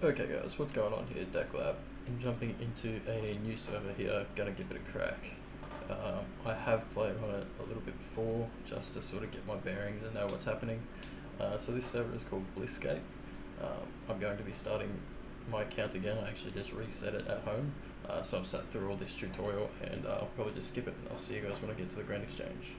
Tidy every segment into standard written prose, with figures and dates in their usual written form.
Okay guys, what's going on here, Deck Lab? I'm jumping into a new server here, gonna give it a crack. I have played on it a little bit before, just to sort of get my bearings and know what's happening. So this server is called BlissScape. I'm going to be starting my account again. I actually just reset it at home. So I've sat through all this tutorial and I'll probably just skip it and I'll see you guys when I get to the Grand Exchange.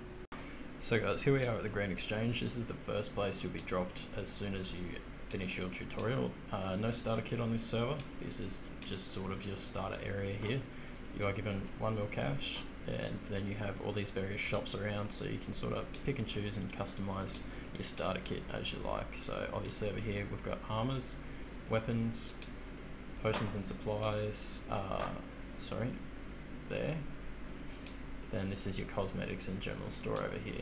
So guys, here we are at the Grand Exchange. This is the first place you'll be dropped as soon as you finish your tutorial. No starter kit on this server. This is just sort of your starter area here. You are given 1 mil cash, and then you have all these various shops around, so you can sort of pick and choose and customize your starter kit as you like. So obviously over here we've got armors, weapons, potions and supplies, there. Then this is your cosmetics and general store over here,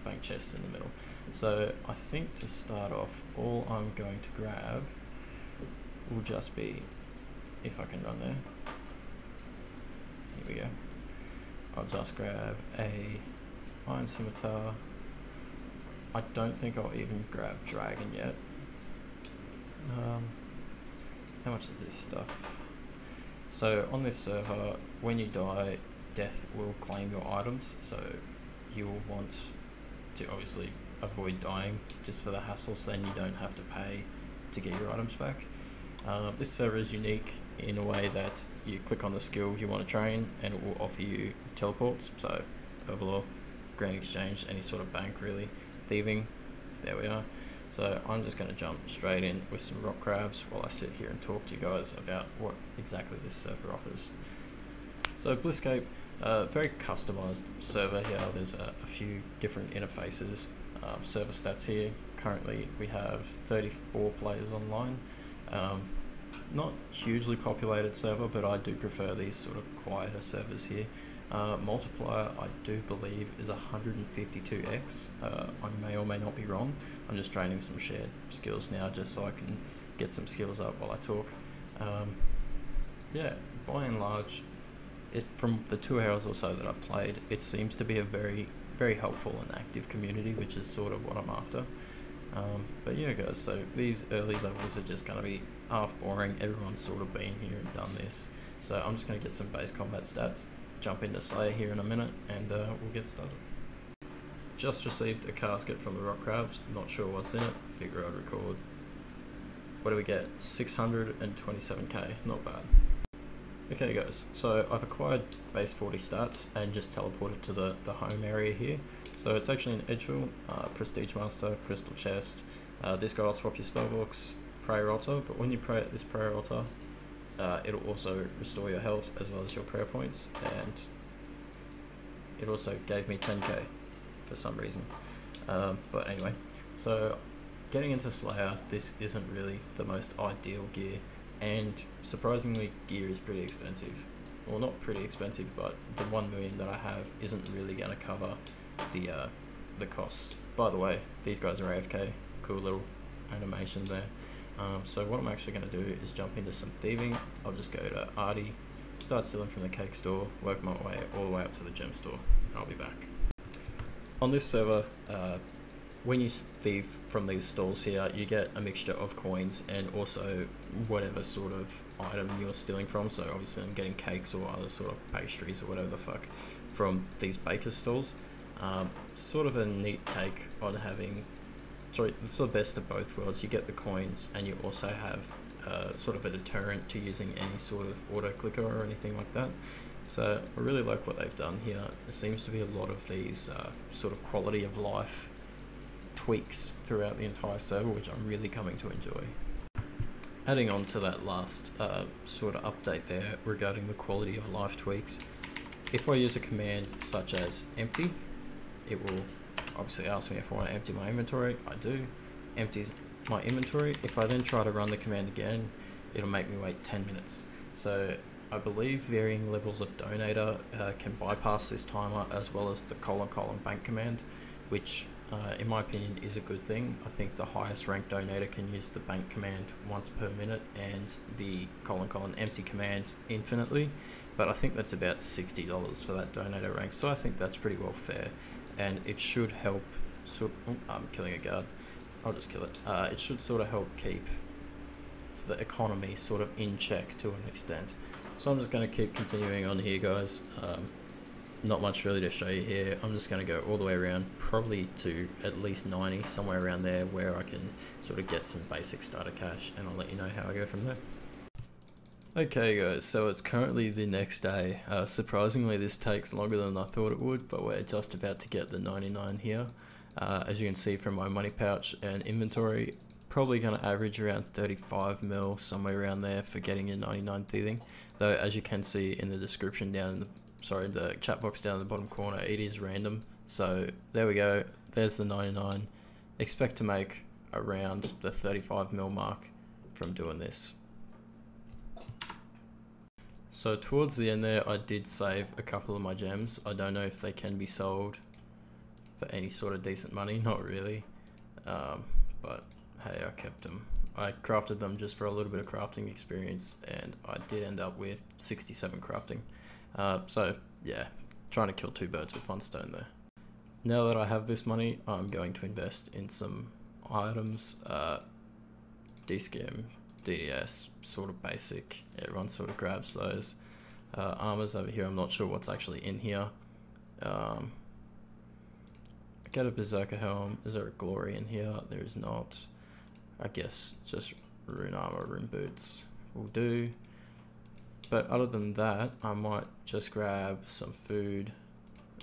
bank chests in the middle. So I think to start off, all I'm going to grab will just be, if I can run there, here we go. I'll just grab a iron scimitar. I don't think I'll even grab dragon yet. How much is this stuff? So on this server, when you die, death will claim your items, so you will want to obviously avoid dying just for the hassle, so then you don't have to pay to get your items back. This server is unique in a way that you click on the skill you want to train and it will offer you teleports, so Herbalaw, Grand Exchange, any sort of bank really, thieving, there we are. So I'm just going to jump straight in with some rock crabs while I sit here and talk to you guys about what exactly this server offers. So BlissScape, very customized server here. There's a few different interfaces. Server stats here. Currently we have 34 players online. Not hugely populated server, but I do prefer these sort of quieter servers here. Multiplier, I do believe, is 152x. I may or may not be wrong. I'm just training some shared skills now just so I can get some skills up while I talk. Yeah, by and large, from the 2 hours or so that I've played, it seems to be a very, very helpful and active community, which is sort of what I'm after. But yeah guys, so these early levels are just going to be half boring. Everyone's sort of been here and done this. So I'm just going to get some base combat stats, jump into Slayer here in a minute, and we'll get started. Just received a casket from the rock crabs, not sure what's in it, figure I'd record. What do we get? 627k, not bad. Okay guys, so I've acquired base 40 stats and just teleported to the home area here. So it's actually an Edgeville, Prestige Master, Crystal Chest. This guy will swap your spellbooks, Prayer Altar, but when you pray at this Prayer Altar, it'll also restore your health as well as your prayer points, and it also gave me 10k for some reason. But anyway, so getting into Slayer, this isn't really the most ideal gear. And surprisingly, gear is pretty expensive. Well, not pretty expensive, but the 1 million that I have isn't really going to cover the cost. By the way, these guys are AFK. Cool little animation there. So what I'm actually going to do is jump into some thieving. I'll just go to Artie, start stealing from the cake store, work my way all the way up to the gem store, and I'll be back. On this server, when you thieve from these stalls here, you get a mixture of coins and also whatever sort of item you're stealing from. So obviously I'm getting cakes or other sort of pastries or whatever the fuck from these baker's stalls. Sort of a neat take on having, it's the best of both worlds. You get the coins and you also have sort of a deterrent to using any sort of auto clicker or anything like that. So I really like what they've done here. There seems to be a lot of these sort of quality of life tweaks throughout the entire server, which I'm really coming to enjoy. Adding on to that last sort of update there regarding the quality of life tweaks, if I use a command such as empty, it will obviously ask me if I want to empty my inventory. I do. Empties my inventory. If I then try to run the command again, it'll make me wait 10 minutes. So I believe varying levels of donator can bypass this timer, as well as the : bank command, which in my opinion is a good thing. I think the highest ranked donator can use the bank command once per minute and the : empty command infinitely, but I think that's about $60 for that donator rank, so I think that's pretty well fair, and it should help I'm killing a guard, I'll just kill it. It should sort of help keep the economy sort of in check to an extent. So I'm just going to keep continuing on here, guys. Not much really to show you here. I'm just going to go all the way around, probably to at least 90, somewhere around there, where I can sort of get some basic starter cash, and I'll let you know how I go from there. Okay guys, so it's currently the next day. Surprisingly, this takes longer than I thought it would, but we're just about to get the 99 here. As you can see from my money pouch and inventory, probably going to average around 35 mil, somewhere around there, for getting your 99 thieving. Though, as you can see in the description down in the the chat box down in the bottom corner, it is random. So there we go, there's the 99. Expect to make around the 35 mil mark from doing this. So towards the end there, I did save a couple of my gems. I don't know if they can be sold for any sort of decent money, not really, but hey, I kept them. I crafted them just for a little bit of crafting experience, and I did end up with 67 crafting. So yeah, trying to kill two birds with one stone there. Now that I have this money, I'm going to invest in some items, D-Skim, DDS, sort of basic. Everyone sort of grabs those. Armors over here, I'm not sure what's actually in here. Get a Berserker Helm. Is there a Glory in here? There is not. I guess just rune armor, rune boots will do. But other than that, I might just grab some food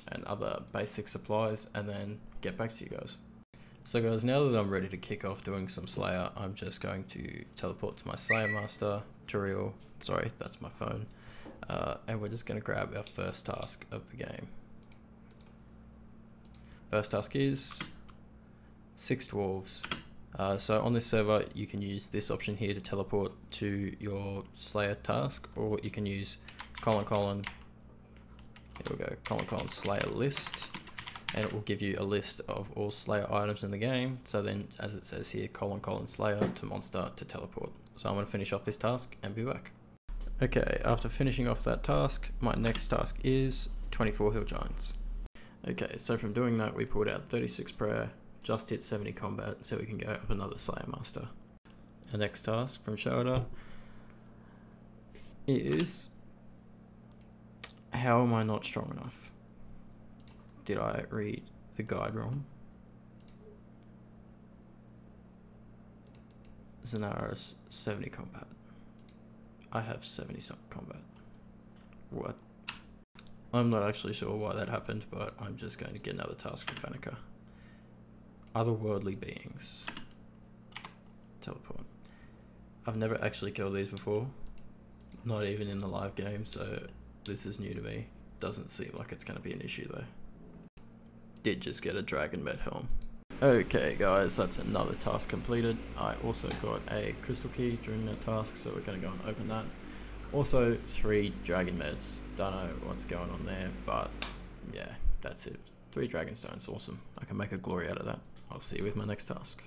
and other basic supplies and then get back to you guys. So guys, now that I'm ready to kick off doing some Slayer, I'm just going to teleport to my Slayer Master, Turiel, sorry, that's my phone, and we're just going to grab our first task of the game. First task is 6 dwarves. So on this server, you can use this option here to teleport to your Slayer task, or you can use : here we go, : Slayer list, and it will give you a list of all Slayer items in the game. So then, as it says here, : Slayer to monster to teleport. So I'm going to finish off this task and be back. Okay, after finishing off that task, my next task is 24 Hill Giants. Okay, so from doing that, we pulled out 36 prayer, just hit 70 combat, so we can go up another Slayer Master. The next task from Shoulder is, how am I not strong enough? Did I read the guide wrong? Zanara's 70 combat. I have 70 something combat. What? I'm not actually sure why that happened, but I'm just going to get another task from Fanica. Otherworldly beings. Teleport. I've never actually killed these before, not even in the live game, so this is new to me. Doesn't seem like it's going to be an issue though. Did just get a Dragon Med Helm. Okay guys, that's another task completed. I also got a crystal key during that task, so we're going to go and open that. Also 3 Dragon Meds. Don't know what's going on there, but yeah, that's it. 3 Dragon Stones, awesome. I can make a glory out of that. I'll see you with my next task.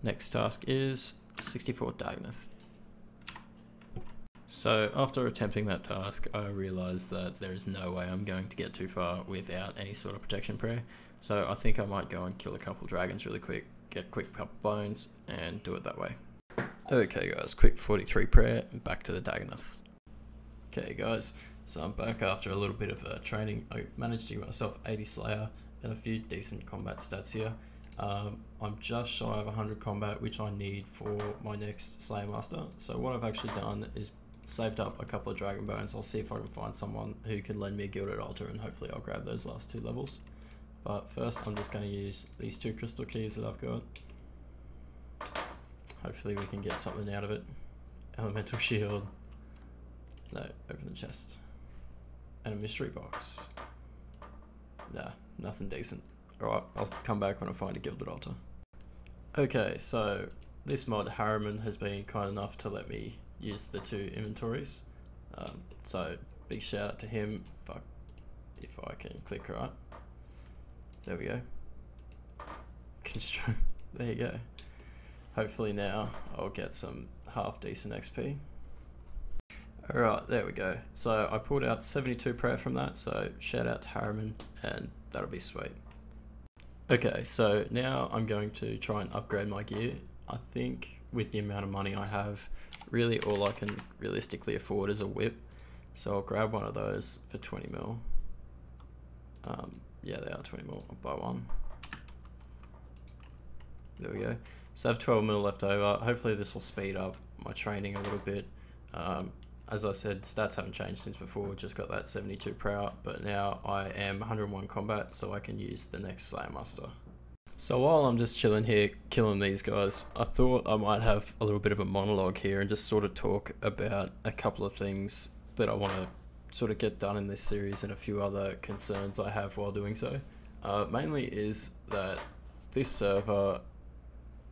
Next task is 64 Dagneth. So after attempting that task, I realized that there is no way I'm going to get too far without any sort of protection prayer. So I think I might go and kill a couple dragons really quick, get a quick couple bones, and do it that way. Okay guys, quick 43 prayer, and back to the Dagneths. Okay guys, so I'm back after a little bit of training. I've managed to get myself 80 Slayer and a few decent combat stats here. I'm just shy of 100 combat, which I need for my next Slayer Master. So what I've actually done is saved up a couple of Dragon Bones. I'll see if I can find someone who can lend me a Gilded Altar, and hopefully I'll grab those last 2 levels. But first I'm just going to use these 2 crystal keys that I've got. Hopefully we can get something out of it. Elemental Shield. No, open the chest. And a mystery box. Nah, nothing decent. Alright, I'll come back when I find a Gilded Altar. Okay, so this mod Harriman has been kind enough to let me use the 2 inventories. So big shout out to him. If I can click right. There we go. There you go. Hopefully now I'll get some half decent XP. Alright, there we go. So I pulled out 72 prayer from that, so shout out to Harriman, and that'll be sweet. Okay, so now I'm going to try and upgrade my gear. I think with the amount of money I have, really all I can realistically afford is a whip. So I'll grab one of those for 20 mil. Yeah, they are 20 mil. I'll buy one. There we go. So I have 12 mil left over. Hopefully this will speed up my training a little bit. As I said, stats haven't changed since before, just got that 72 prow, but now I am 101 combat, so I can use the next Slayer Muster. So while I'm just chilling here, killing these guys, I thought I might have a little bit of a monologue here and just sort of talk about a couple of things that I want to sort of get done in this series and a few other concerns I have while doing so. Mainly is that this server,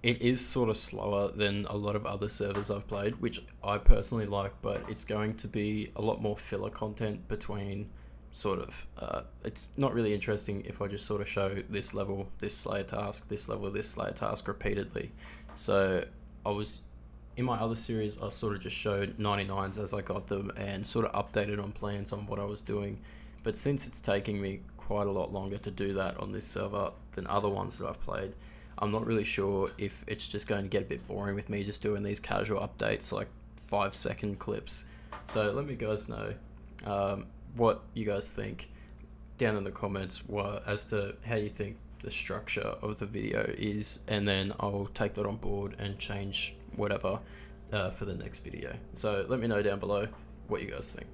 it is sort of slower than a lot of other servers I've played, which I personally like, but it's going to be a lot more filler content between sort of, it's not really interesting if I just sort of show this level, this Slayer task, this level, this Slayer task repeatedly. So I was, in my other series, I sort of just showed 99s as I got them and sort of updated on plans on what I was doing. But since it's taking me quite a lot longer to do that on this server than other ones that I've played, I'm not really sure if it's just going to get a bit boring with me just doing these casual updates, like 5-second clips. So let me guys know what you guys think down in the comments as to how you think the structure of the video is, and then I'll take that on board and change whatever for the next video. So let me know down below what you guys think.